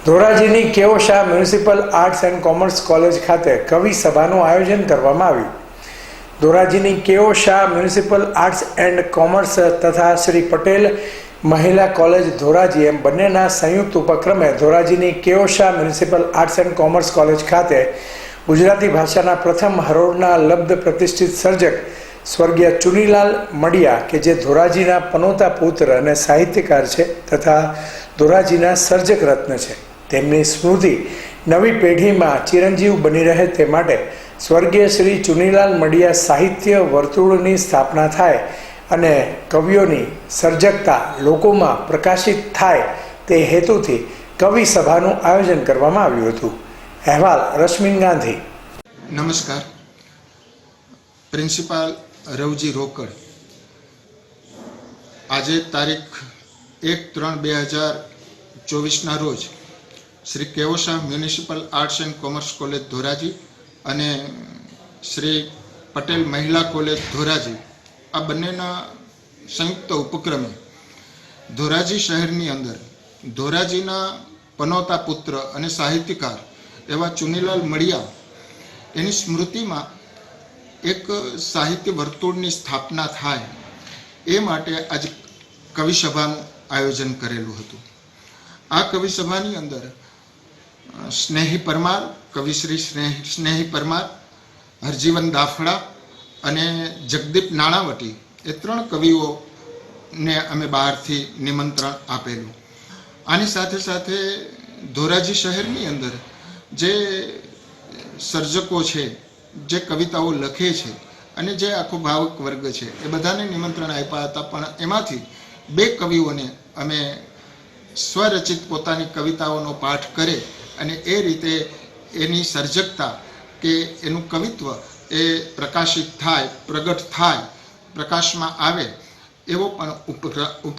ધોરાજીની KO Shah municipal arts and commerce college ખાતે કવિ સભાનું આયોજન કરવામાં આવ્યું. ધોરાજીની KO Shah municipal arts and commerce તથા શ્રી પટેલ મહિલા કોલેજ ધોરાજી એમ બંનેના સંયુક્ત ઉપક્રમે ધોરાજીની KO Shah municipal arts and commerce college ખાતે ગુજરાતી ભાષાના પ્રથમ હરોળના લબ્ધ પ્રતિષ્ઠિત સર્જક સ્વર્ગીય ચુનીલાલ મડિયા કે જે ધોરાજીના પનોતા પુત્ર અને સાહિત્યકાર છે તથા ધોરાજીના સર્જક રત્ન છે, તેમની સ્મૃતિ નવી પેઢીમાં ચિરંજીવ બની રહે તે માટે સ્વર્ગીય શ્રી ચુનીલાલ મડિયા સાહિત્ય વર્તુળની સ્થાપના થાય અને કવિઓની સર્જકતા લોકોમાં પ્રકાશિત થાય તે હેતુથી કવિ સભાનું આયોજન કરવામાં આવ્યું હતું. અહેવાલ રશ્મિન ગાંધી. નમસ્કાર. પ્રિન્સિપાલ રવજી રોકડ આજે તારીખ 1/3/2024ના રોજ Shri KO Shah municipal arts and commerce college Dhoraji અને શ્રી પટેલ મહિલા કોલેજ ધોરાજી આ બંનેના સંયુક્ત ઉપક્રમે ધોરાજી શહેરની અંદર ધોરાજીના પનોતા પુત્ર અને સાહિત્યકાર એવા ચુનીલાલ મડિયા એની સ્મૃતિમાં એક સાહિત્ય વર્તુળની સ્થાપના થાય એ માટે આજે કવિસભાનું આયોજન કરેલું હતું. આ કવિસભાની અંદર સ્નેહી પરમાર, કવિશ્રી સ્નેહી પરમાર, હરજીવન દાફડા અને જગદીપ નાણાવટી એ 3 કવિઓને અમે બહારથી નિમંત્રણ આપેલું. આની સાથે સાથે ધોરાજી શહેરની અંદર જે સર્જકો છે, જે કવિતાઓ લખે છે અને જે આખો ભાવક વર્ગ છે એ બધાને નિમંત્રણ આપ્યા હતા, પણ એમાંથી 2 કવિઓને અમે સ્વરચિત પોતાની કવિતાઓનો પાઠ કરે અને એ રીતે એની સર્જકતા કે એનું કવિત્વ એ પ્રકાશિત થાય, પ્રગટ થાય, પ્રકાશમાં આવે એવો પણ